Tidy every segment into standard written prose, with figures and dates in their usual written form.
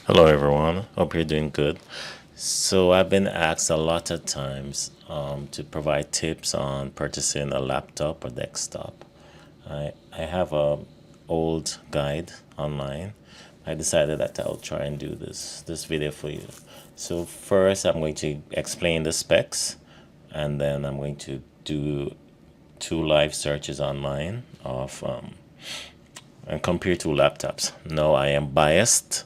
Hello, everyone. Hope you're doing good. So, I've been asked a lot of times to provide tips on purchasing a laptop or desktop. I have a old guide online. I decided that I'll try and do this video for you. So first, I'm going to explain the specs, and then I'm going to do two live searches online of and compare two laptops. No, I am biased.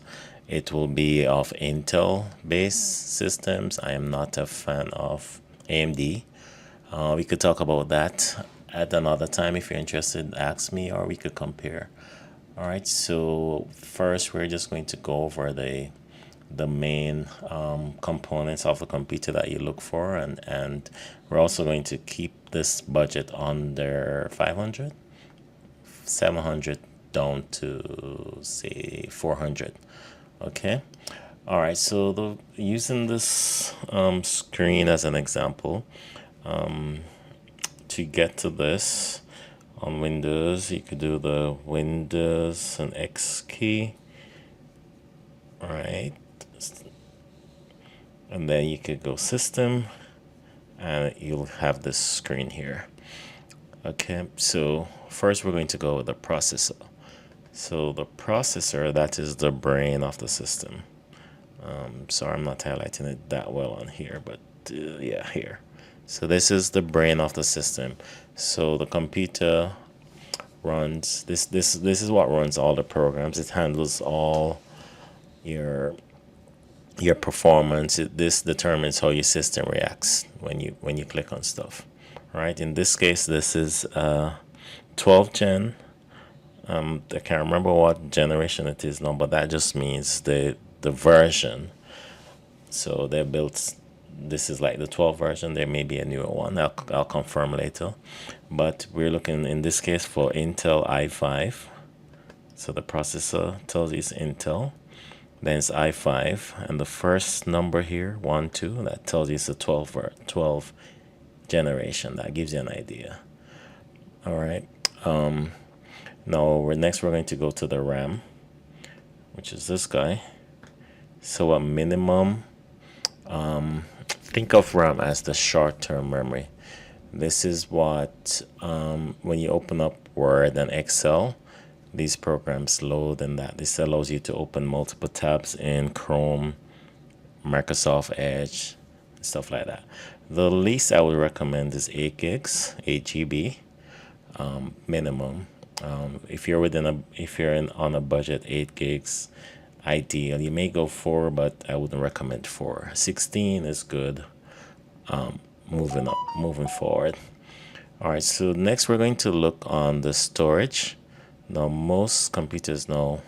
It will be of Intel based systems. I am not a fan of AMD. We could talk about that at another time if you're interested. Ask me, or we could compare. All right. So first, we're just going to go over the main components of a computer that you look for, and we're also going to keep this budget under 500, 700 down to say 400. Okay. All right. So using this screen as an example, to get to this on Windows, you could do the Windows and X key. All right. And then you could go System, and you'll have this screen here. Okay. So first, we're going to go with the processor. So the processor, that is the brain of the system. Sorry, I'm not highlighting it that well on here, but yeah, here. So this is the brain of the system. So the computer runs this is what runs all the programs. It handles all your performance. This determines how your system reacts when you click on stuff. Right? In this case, this is 12 gen. I can't remember what generation it is now, but that just means the version. So they built, this is like the 12 version. There may be a newer one. I'll confirm later. But we're looking in this case for Intel i5. So the processor tells you it's Intel. Then it's i5. And the first number here, 1, 2, that tells you it's a 12 generation. That gives you an idea. All right. Now, we're going to go to the RAM, which is this guy. So a minimum, think of RAM as the short-term memory. This is what, when you open up Word and Excel, these programs load, and that this allows you to open multiple tabs in Chrome, Microsoft Edge, stuff like that. The least I would recommend is 8 gigs, 8 GB minimum. If you're on a budget, 8 gigs ideal. You may go 4, but I wouldn't recommend 4. 16 is good. Moving forward. All right, so next we're going to look on the storage. Now most computers now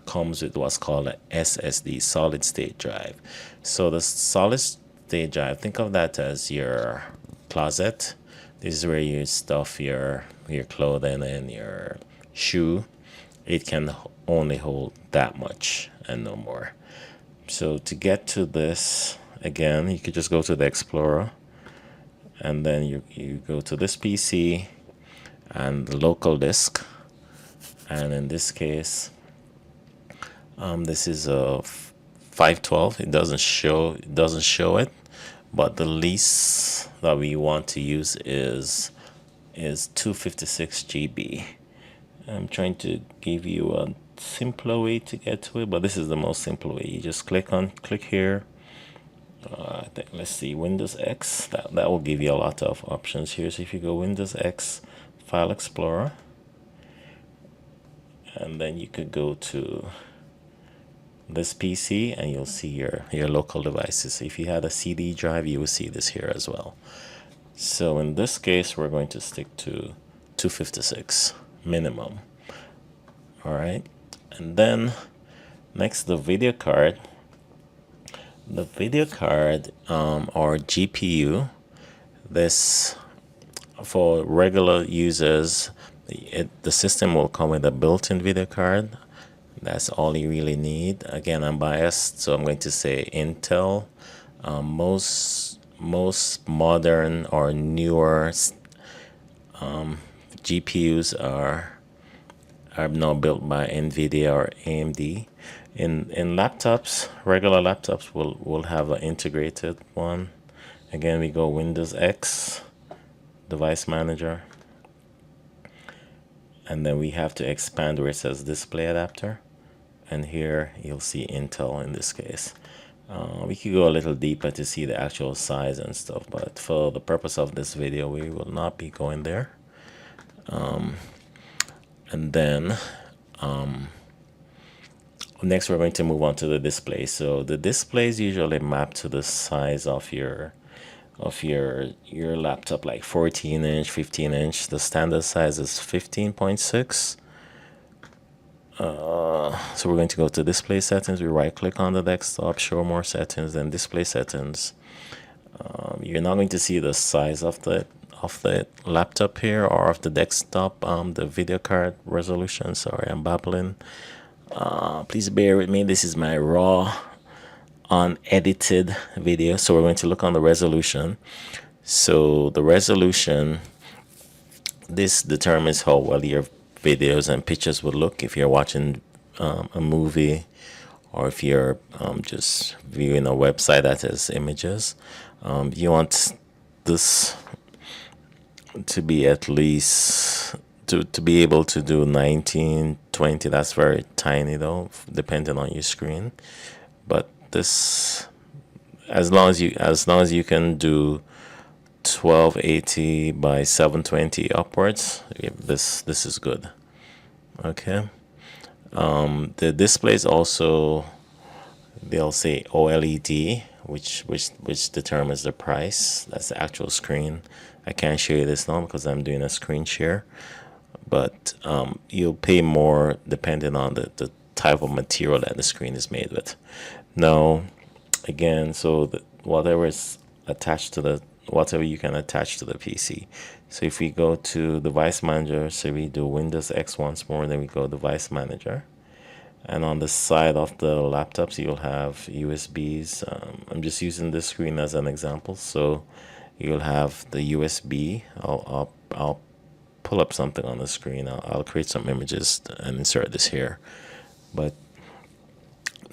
comes with what's called a SSD, solid state drive. So the solid state drive, think of that as your closet. This is where you stuff your clothing and your shoe. It can only hold that much and no more. So to get to this, again, you could just go to the Explorer, and then you go to this PC and the local disk. And in this case, this is a 512. It doesn't show it, but the least that we want to use is 256 GB. I'm trying to give you a simpler way to get to it, but this is the most simple way. You just click here. Let's see, Windows X. That will give you a lot of options here. So if you go Windows X, File Explorer, and then you could go to this PC, and you'll see your local devices. If you had a CD drive, you will see this here as well. So in this case, we're going to stick to 256 minimum. All right, and then next, the video card. The video card or GPU, this for regular users, the system will come with a built-in video card. That's all you really need. Again, I'm biased, so I'm going to say Intel. Most modern or newer GPUs are are now built by NVIDIA or AMD. In laptops, regular laptops will have an integrated one. Again, we go Windows X, Device Manager, and then we have to expand where it says Display Adapter. And here you'll see Intel in this case. We could go a little deeper to see the actual size and stuff, but for the purpose of this video, we will not be going there. And then next we're going to move on to the display. So the displays usually map to the size of your laptop, like 14-inch, 15-inch. The standard size is 15.6. So we're going to go to display settings. We right click on the desktop, show more settings, then display settings. You're not going to see the size of the laptop here or of the desktop, the video card resolution. Sorry, I'm babbling. Please bear with me. This is my raw, unedited video. So we're going to look on the resolution. So the resolution, this determines how well your videos and pictures would look if you're watching a movie, or if you're just viewing a website that has images. You want this to be at least to be able to do 1920. That's very tiny though, depending on your screen. But this, as long as you can do 1280 by 720 upwards, this is good. Okay. The displays also, they'll say OLED, which determines the price. That's the actual screen. I can't show you this now because I'm doing a screen share, but you'll pay more depending on the type of material that the screen is made with. Now, again, so whatever is attached to whatever you can attach to the PC. So if we go to Device Manager, so we do Windows X once more, then we go Device Manager. And on the side of the laptops, you'll have USBs. I'm just using this screen as an example. So you'll have the USB. I'll pull up something on the screen. I'll create some images and insert this here. But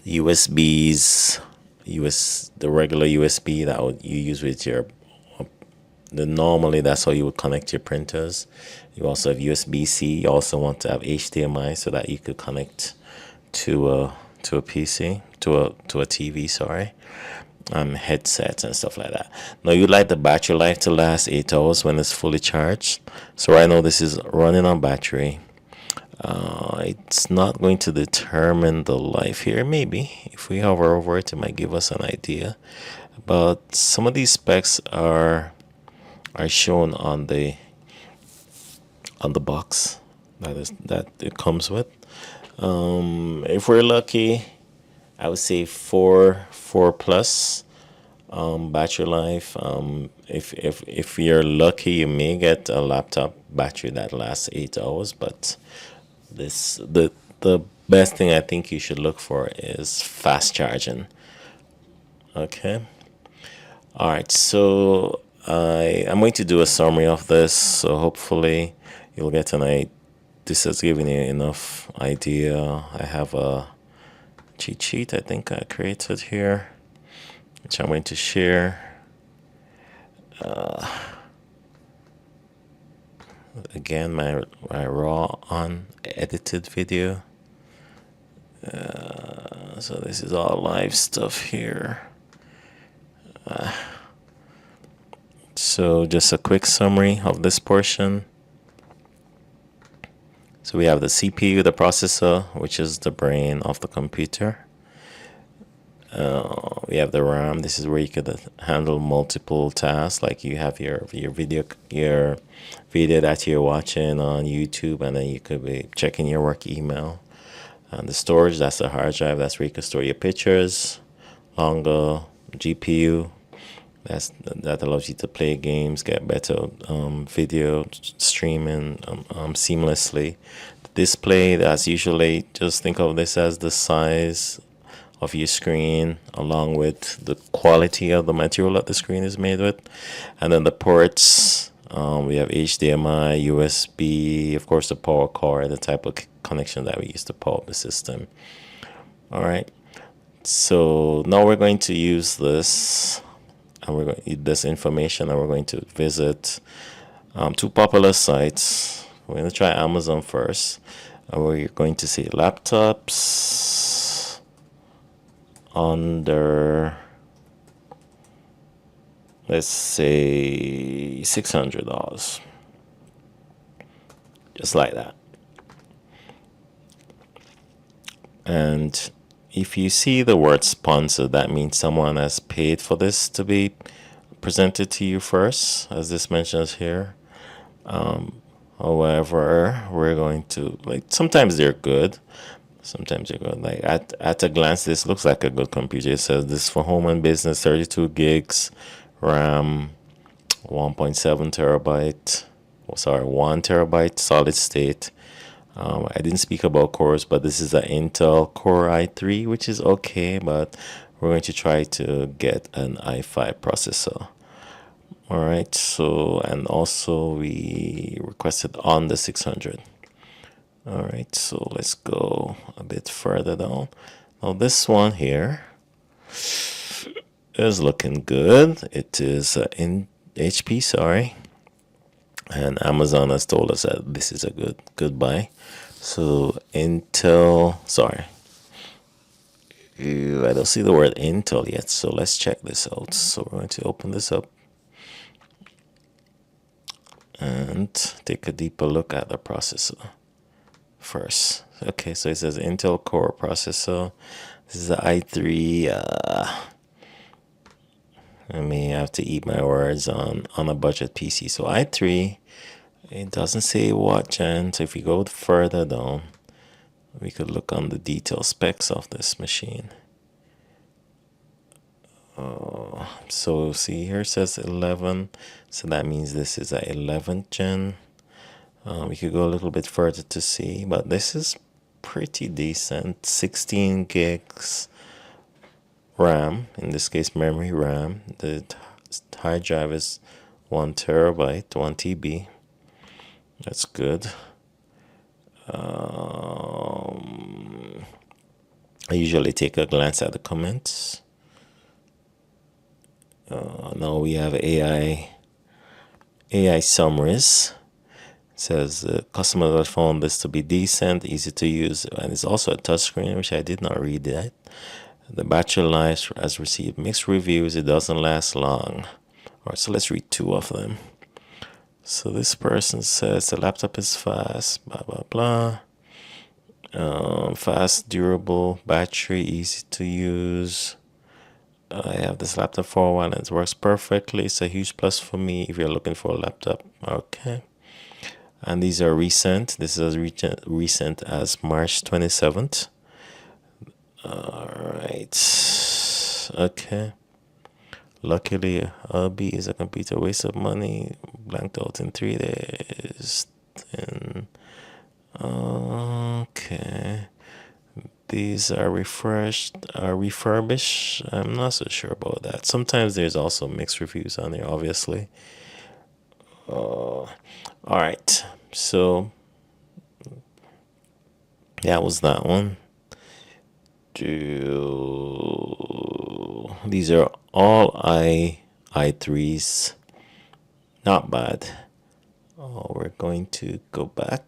USBs, the regular USB that you use with your, normally that's how you would connect your printers. You also have USB-C. You also want to have HDMI so that you could connect to a PC, to a TV, sorry, headsets and stuff like that. Now you'd like the battery life to last 8 hours when it's fully charged. So right now this is running on battery. It's not going to determine the life here. Maybe if we hover over it, it might give us an idea. But some of these specs are shown on the box that it comes with. If we're lucky, I would say 4 plus battery life. If you're lucky, you may get a laptop battery that lasts 8 hours. But the best thing I think you should look for is fast charging. Okay. All right. So I'm going to do a summary of this. So hopefully you'll get an idea. This has given you enough idea. I have a cheat sheet I think I created here, which I'm going to share. Again, my raw unedited video. So this is all live stuff here. So just a quick summary of this portion. So we have the CPU, the processor, which is the brain of the computer. We have the RAM. This is where you could handle multiple tasks, like you have your video that you're watching on YouTube, and then you could be checking your work email. And the storage, that's the hard drive. That's where you can store your pictures. Longer GPU. That allows you to play games, get better video streaming seamlessly. The display, that's usually, just think of this as the size of your screen along with the quality of the material that the screen is made with. And then the ports We have HDMI, USB, of course, the power cord, the type of connection that we use to power up the system. All right. So now we're going to use this, and we're going to use this information, and we're going to visit two popular sites. We're going to try Amazon first, and we're going to see laptops under, let's say, $600, just like that. And if you see the word sponsor, that means someone has paid for this to be presented to you first, as this mentions here. However, we're going to, like, sometimes they're good. Sometimes they're good. Like at a glance, this looks like a good computer. It says this for home and business, 32 gigs, RAM, 1.7 terabyte. Oh, sorry, 1 terabyte solid state. I didn't speak about cores, but this is an Intel Core i3, which is okay, but we're going to try to get an i5 processor. All right, so, and also we requested on the 600. All right, so let's go a bit further down. Now this one here is looking good. It is in HP, sorry. And Amazon has told us that this is a good buy. So Intel, sorry, I don't see the word Intel yet, so let's check this out. So we're going to open this up and take a deeper look at the processor first. Okay, so it says Intel Core processor. This is the i3. I may have to eat my words on a budget PC. So i3, it doesn't say what gen. So if we go further down, we could look on the detailed specs of this machine. So see here it says 11, so that means this is a 11th gen. We could go a little bit further to see, but this is pretty decent. 16 gigs RAM, in this case memory RAM. The hard drive is 1 terabyte, 1 TB. That's good. I usually take a glance at the comments. Now we have AI summaries. It says the customer that found this to be decent, easy to use, and it's also a touchscreen, which I did not read that. The battery life has received mixed reviews. It doesn't last long. All right, so let's read two of them. So this person says the laptop is fast, blah blah blah. Fast, durable battery, easy to use. I have this laptop for a while and it works perfectly. It's a huge plus for me if you're looking for a laptop. Okay. And these are recent. This is as recent as March 27th. All right. Okay. Luckily, Hubby is a computer waste of money. Blanked out in 3 days. And okay. These are refurbished. I'm not so sure about that. Sometimes there's also mixed reviews on there, obviously. All right. So that was that one. These are all i3s. Not bad. We're going to go back.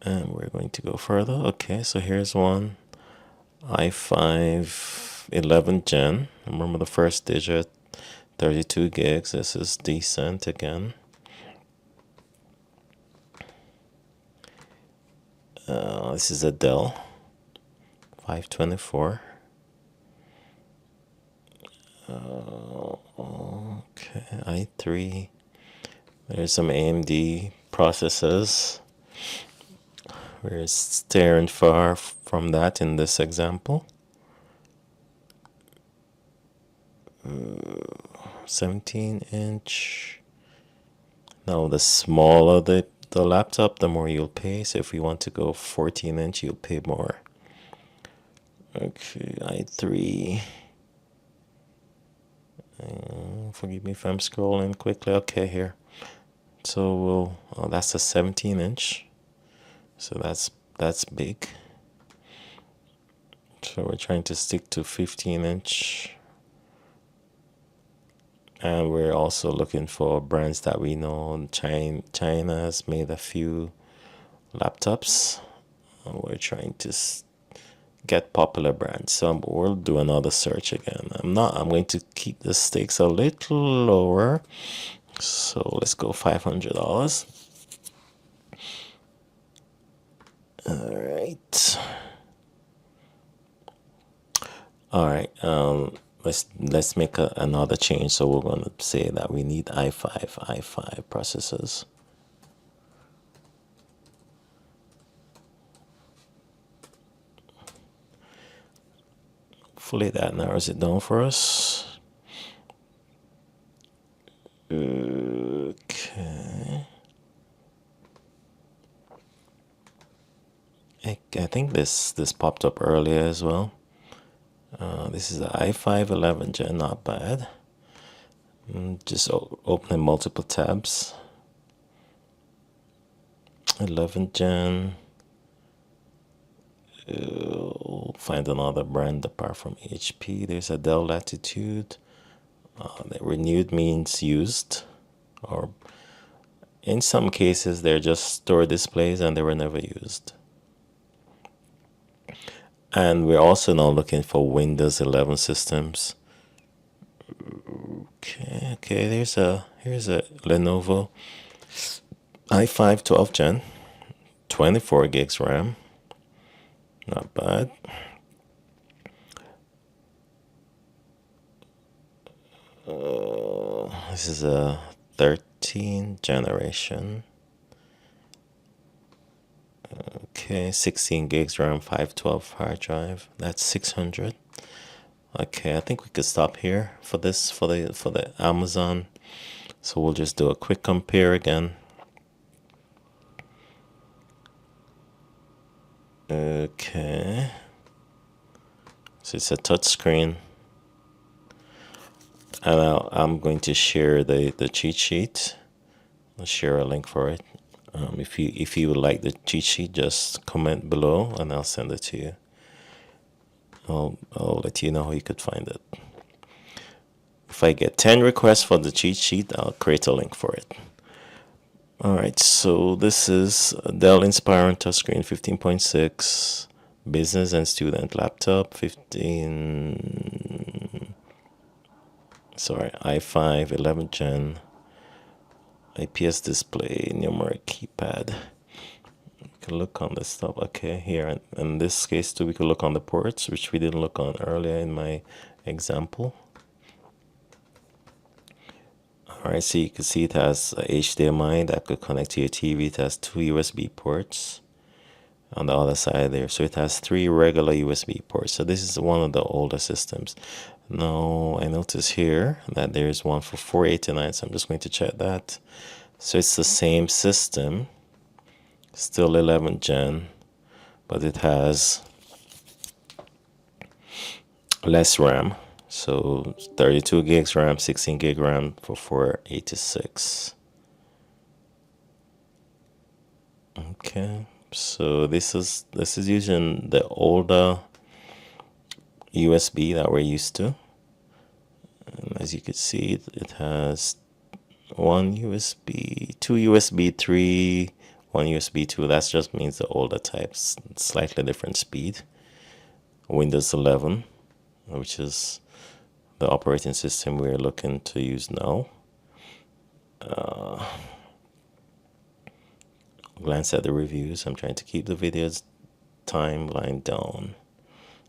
And we're going to go further. Okay, so here's one. i5 11th gen. Remember the first digit. 32 gigs. This is decent again. This is a Dell 524. Okay, i3. There's some AMD processors. We're staring far from that in this example. 17-inch. Now the smaller the laptop, the more you'll pay. So if you want to go 14-inch, you'll pay more. Okay, i3. Forgive me if I'm scrolling quickly. Okay, here. So we'll, oh, that's a 17 inch. So that's big. So we're trying to stick to 15 inch. And we're also looking for brands that we know. China has made a few laptops. And we're trying to get popular brands. So we'll do another search again. I'm going to keep the stakes a little lower. So let's go $500. All right. All right. Let's make another change. So we're going to say that we need i5 processors. Hopefully that narrows it down for us. Okay. I think this popped up earlier as well. This is the i5 11 gen, not bad. Just opening multiple tabs. 11 gen. Find another brand apart from HP. There's a Dell Latitude. The renewed means used, or in some cases they're just store displays and they were never used. And we're also now looking for Windows 11 systems. Okay, here's a Lenovo i5 12 gen, 24 gigs RAM. Not bad. This is a 13 generation. Okay, 16 gigs RAM, 512 hard drive. That's 600. Okay, I think we could stop here for this for the Amazon. So we'll just do a quick compare again. Okay. So it's a touch screen. And I'm going to share the cheat sheet. I'll share a link for it. If you would like the cheat sheet, just comment below and I'll send it to you. I'll let you know how you could find it. If I get 10 requests for the cheat sheet, I'll create a link for it. Alright, so this is Dell Inspiron touchscreen 15.6, business and student laptop i5 11 gen, IPS display, numeric keypad. You can look on this stuff. Okay, here in this case too, we can look on the ports, which we didn't look on earlier in my example. Alright, so you can see it has HDMI that could connect to your TV. It has 2 USB ports on the other side there. So it has 3 regular USB ports. So this is one of the older systems. Now I notice here that there's one for $489. So I'm just going to check that. So it's the same system, still 11 gen, but it has less RAM. So 32 gigs RAM, 16 gig RAM for $486. Okay, so this is using the older USB that we're used to. And as you can see, it has one USB, 2 USB 3, 1 USB 2. That just means the older types, slightly different speed. Windows 11, which is the operating system we're looking to use now. Glance at the reviews. I'm trying to keep the video's timeline down.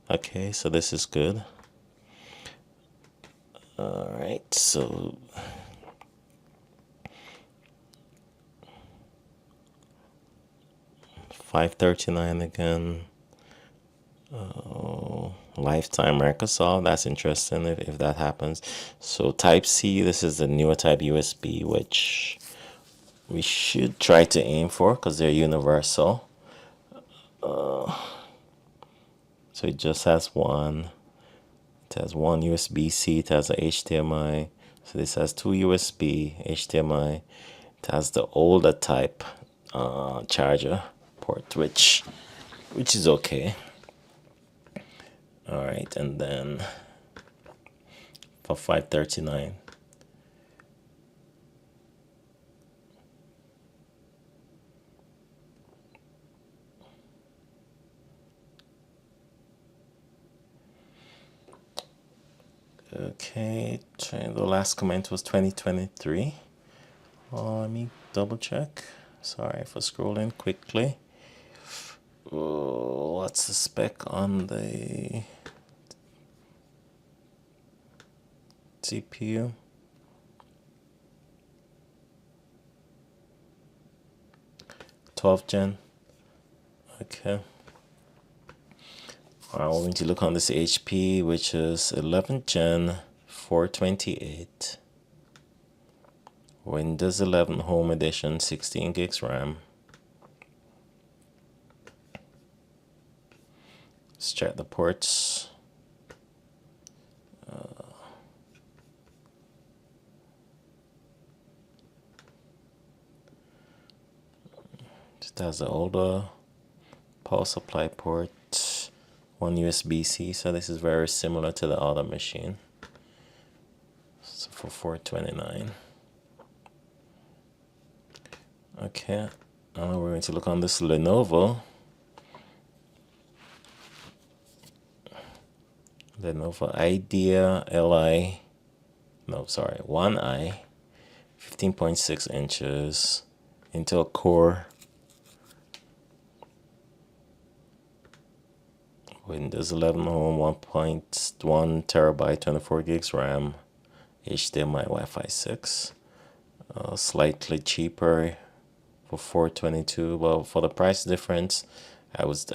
Okay, so this is good. All right, so $539 again. Lifetime Microsoft, that's interesting if that happens. So type C, this is the newer type USB, which we should try to aim for because they're universal. So it just has one. It has one USB-C, it has a HDMI. So this has two USB, HDMI. It has the older type charger port, which is okay. All right, and then for $539. Okay, the last comment was 2023. Let me double check. Sorry for scrolling quickly. What's the spec on the CPU? #12 Gen. Okay. Alright, we're going to look on this HP, which is 11th Gen 428. Windows 11 Home Edition, 16 gigs RAM. Let's check the ports. It has the older power supply port, one USB-C, so this is very similar to the other machine. So for $429. Okay, now we're going to look on this Lenovo Idea Li, no, sorry, One I, 15.6 inches, Intel Core, Windows 11 Home, 1.1 terabyte, 24 gigs RAM, HDMI, Wi-Fi 6. Slightly cheaper for $422. Well, for the price difference, I would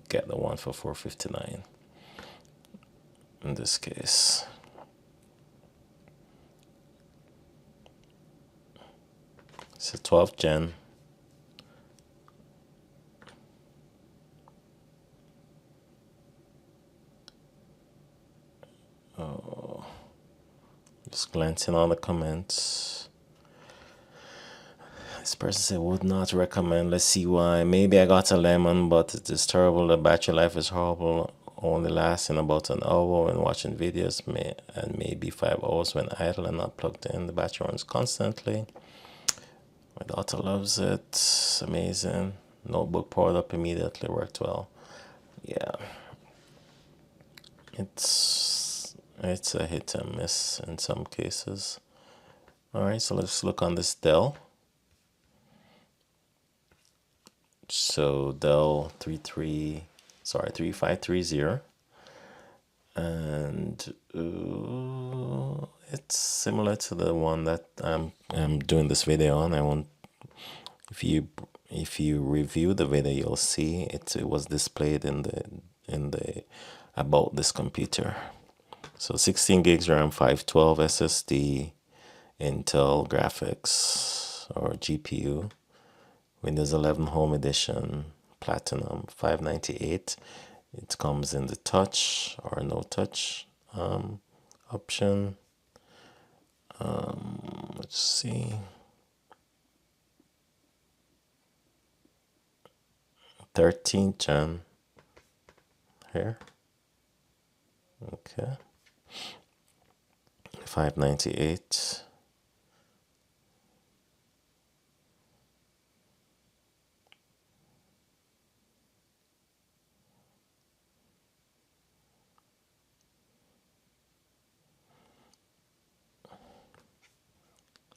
get the one for $459. In this case, it's a 12th Gen. Just glancing on the comments. This person said would not recommend. Let's see why. Maybe I got a lemon, but it is terrible. The battery life is horrible. Only lasting about an hour when watching videos, and maybe 5 hours when idle and not plugged in. The battery runs constantly. My daughter loves it. It's amazing. Notebook powered up immediately. Worked well. Yeah. It's a hit and miss in some cases. All right, so let's look on this Dell. So Dell 3530, and it's similar to the one that I'm doing this video on. I won't. If you review the video, you'll see it was displayed in the about this computer. So 16 gigs RAM, 512 SSD, Intel graphics or GPU, Windows 11 Home Edition, Platinum, $598. It comes in the touch or no touch option. Let's see. 13th Gen here. Okay. $598.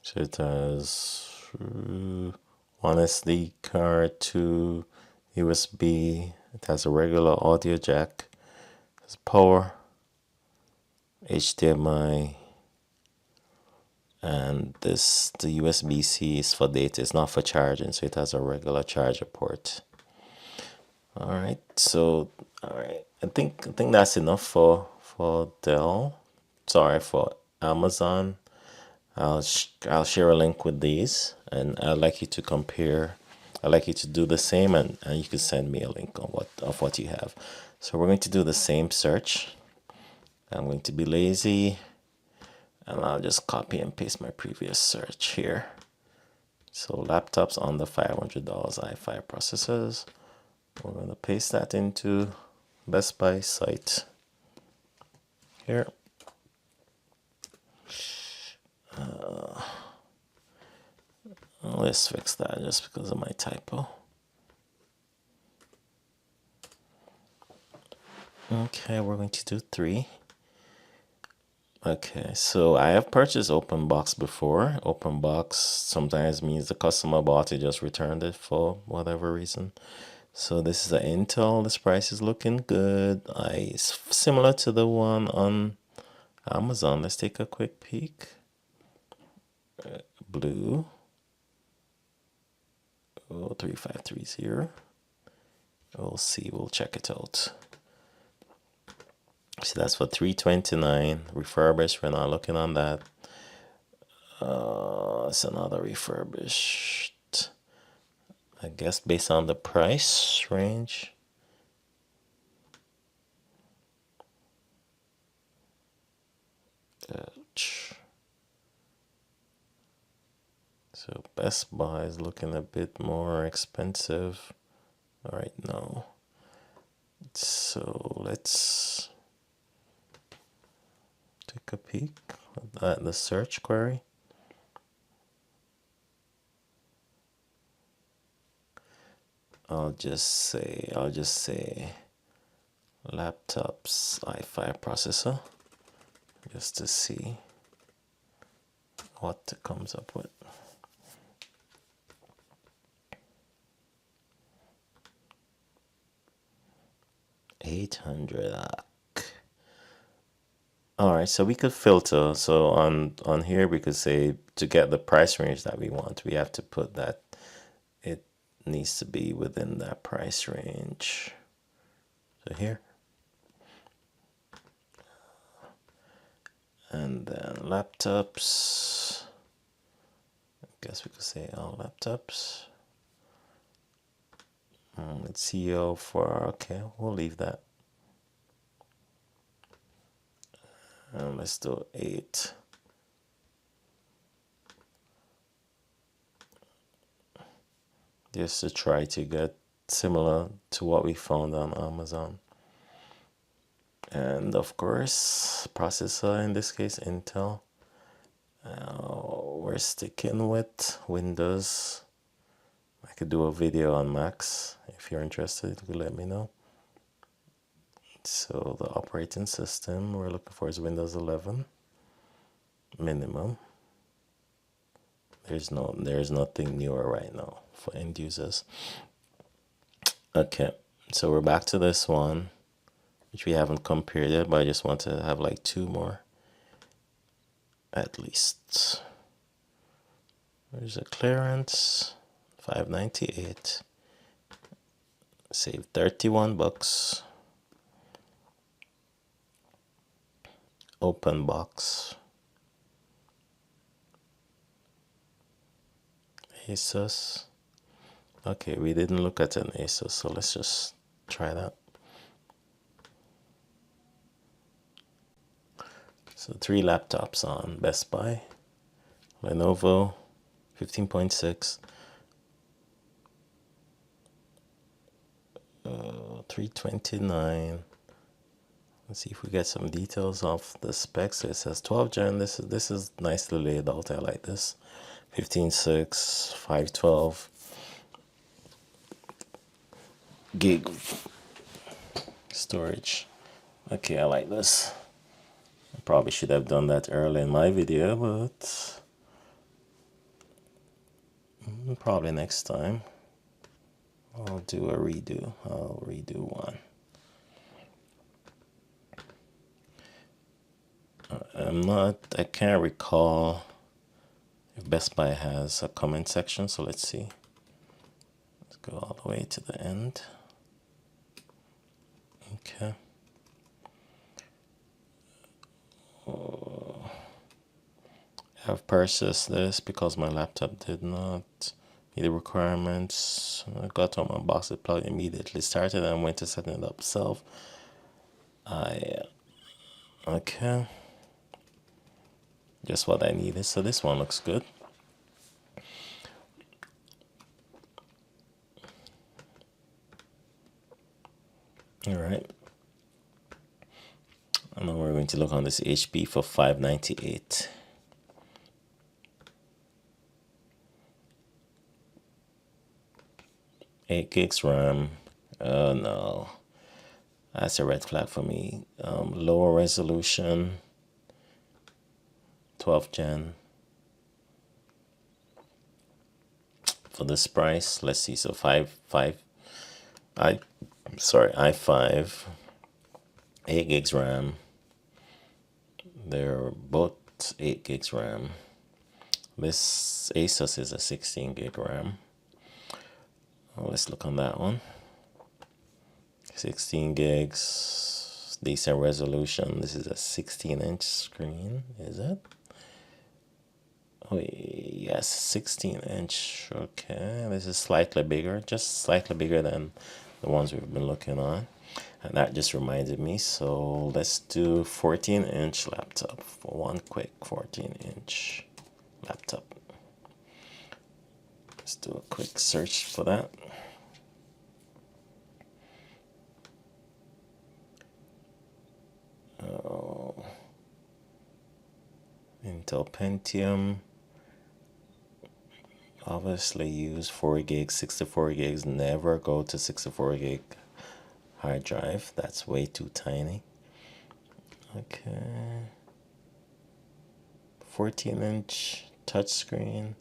So it has one SD card, two USB. It has a regular audio jack. It has power, HDMI, and the USB-C is for data. It's not for charging, so it has a regular charger port. All right, so I think that's enough for Dell. Sorry, for Amazon. I'll share a link with these, and I'd like you to compare. I'd like you to do the same, and you can send me a link on what you have. So we're going to do the same search. I'm going to be lazy and I'll just copy and paste my previous search here. So laptops under $500 i5 processors. We're going to paste that into Best Buy site here. Let's fix that just because of my typo. Okay, we're going to do 3. Okay, so I have purchased open box before. Open box sometimes means the customer bought it, just returned it for whatever reason. So this is an Intel. This price is looking good. It's similar to the one on Amazon. Let's take a quick peek. Blue. 3530. We'll see. We'll check it out. See, that's for $329 refurbished. We're not looking on that. It's another refurbished. I guess based on the price range. So Best Buy is looking a bit more expensive right now. So let's take a peek at the search query. I'll just say laptops i5 processor just to see what it comes up with. $800. All right, so we could filter. So on here we could say to get the price range that we want, we have to put that it needs to be within that price range. So here. And then laptops. I guess we could say all laptops. It's CEO for, okay, we'll leave that. And let's do 8. Just to try to get similar to what we found on Amazon. And of course, processor, in this case, Intel. We're sticking with Windows. I could do a video on Macs. If you're interested, you could let me know. So the operating system we're looking for is Windows 11 minimum. There's nothing newer right now for end users. Okay, so we're back to this one, which we haven't compared yet, but I just want to have like 2 more at least. There's a clearance, $598. Save $31. Open box. Asus. Okay, we didn't look at an Asus, so let's just try that. So 3 laptops on Best Buy. Lenovo 15.6. 329. Let's see if we get some details of the specs. It says 12 gen. This is nicely laid out. I like this. 15.6, 512 gig storage. Okay, I like this. I probably should have done that early in my video, but probably next time I'll do a redo. I'll redo one. I can't recall if Best Buy has a comment section, so let's see. Let's go all the way to the end. Okay. I've purchased this because my laptop did not meet the requirements. I got on my box, it plugged immediately started and went to setting it up myself. I Okay, just what I needed. So this one looks good. All right. And now we're going to look on this HP for $598. 8 gigs RAM. Oh no, that's a red flag for me. Lower resolution, 12 gen. For this price, let's see. So i5, 8 gigs RAM. They're both 8 gigs RAM. This Asus is a 16 gig RAM. Let's look on that one. 16 gigs, decent resolution. This is a 16-inch screen, is it? Oh, yes, 16-inch. Okay, this is slightly bigger, just slightly bigger than the ones we've been looking on. And that just reminded me, so let's do 14-inch laptop for one quick 14-inch laptop. Let's do a quick search for that. Intel Pentium. Obviously use 4 gigs, 64 gigs. Never go to 64 gig hard drive. That's way too tiny. Okay. 14-inch touchscreen.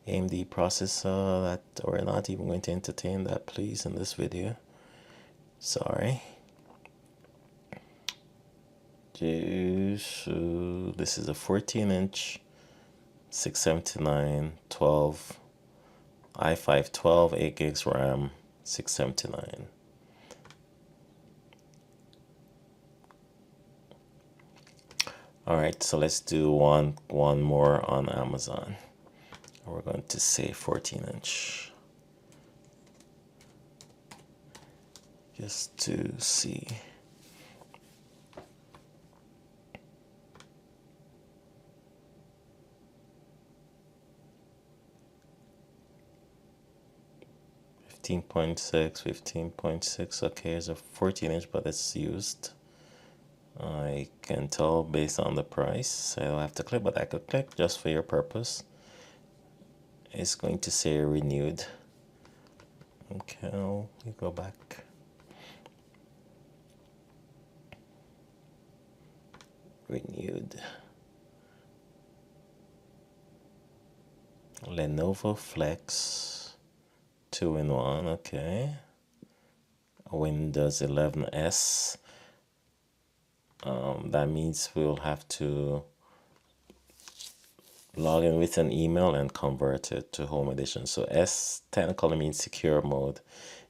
AMD processor. That we're not even going to entertain that, please, in this video. Sorry. This is a 14-inch 679 12 i5 12 8 gigs RAM 679. All right, so let's do one more on Amazon. We're going to say 14-inch just to see. Fifteen point six. Okay, it's a 14-inch, but it's used. I can tell based on the price. I don't have to click, but I could click just for your purpose. It's going to say renewed. Okay, we go back. Renewed. Lenovo Flex 2-in-1. Okay. Windows 11S. That means we'll have to log in with an email and convert it to home edition. So S technically means secure mode.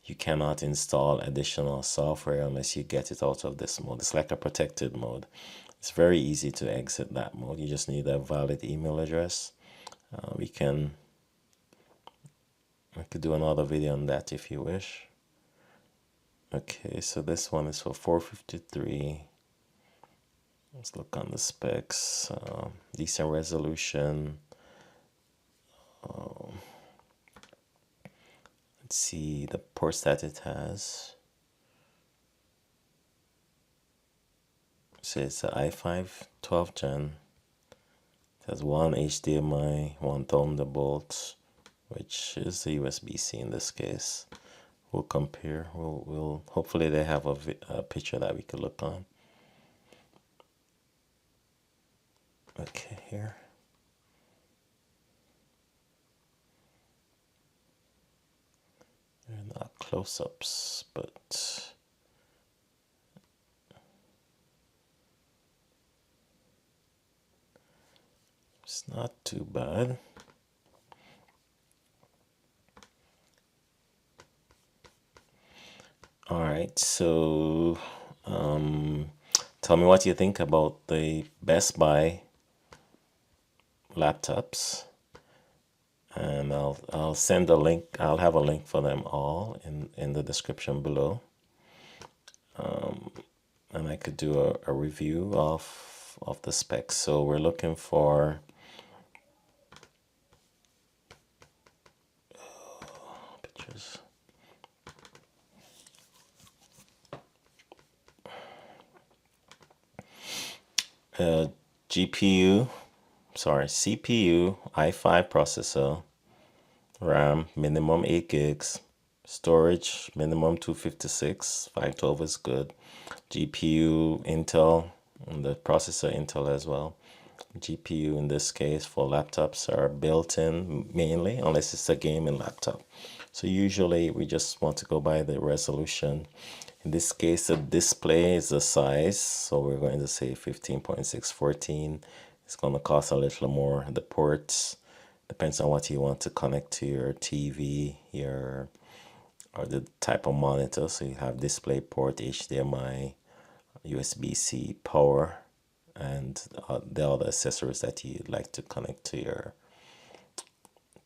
You cannot install additional software unless you get it out of this mode. It's like a protected mode. It's very easy to exit that mode. You just need a valid email address. We could do another video on that if you wish. Okay, so this one is for 453. Let's look on the specs. Decent resolution. Let's see the ports that it has. So it's an i5 12 gen. It has one HDMI, one Thunderbolt, which is the USB-C in this case. We'll compare. We'll hopefully they have a picture that we could look on. Okay, here. They're not close-ups, but it's not too bad. All right, so tell me what you think about the Best Buy laptops, and I'll send a link. I'll have a link for them all in the description below. and I could do a review of the specs. So we're looking for pictures. GPU, sorry, CPU, i5 processor, RAM minimum 8 gigs, storage minimum 256, 512 is good. GPU Intel, and the processor Intel as well. GPU in this case for laptops are built in mainly, unless it's a gaming laptop. So usually we just want to go by the resolution. In this case, the display is the size, so we're going to say 15.614. It's going to cost a little more. The ports depends on what you want to connect to your TV, or the type of monitor. So you have display port, HDMI, USB-C, power, and the other accessories that you'd like to connect to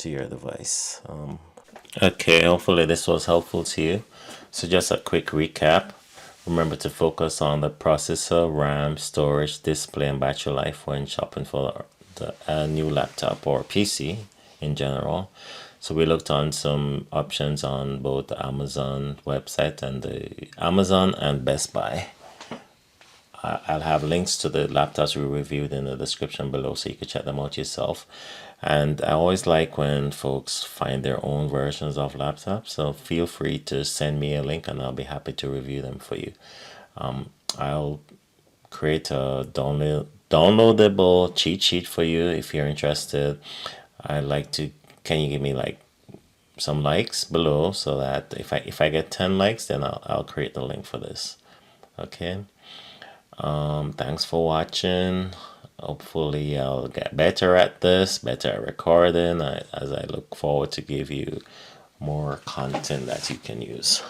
your device. Okay, hopefully this was helpful to you. So just a quick recap. Remember to focus on the processor, RAM, storage, display, and battery life when shopping for a new laptop or PC in general. So we looked on some options on both the Amazon website and the Amazon and Best Buy. I'll have links to the laptops we reviewed in the description below so you can check them out yourself. And I always like when folks find their own versions of laptops, so feel free to send me a link and I'll be happy to review them for you. I'll create a downloadable cheat sheet for you if you're interested. I'd like to, can you give me like some likes below so that if I get 10 likes, then I'll create the link for this. Okay. Thanks for watching. Hopefully I'll get better at this, better at recording, as I look forward to give you more content that you can use.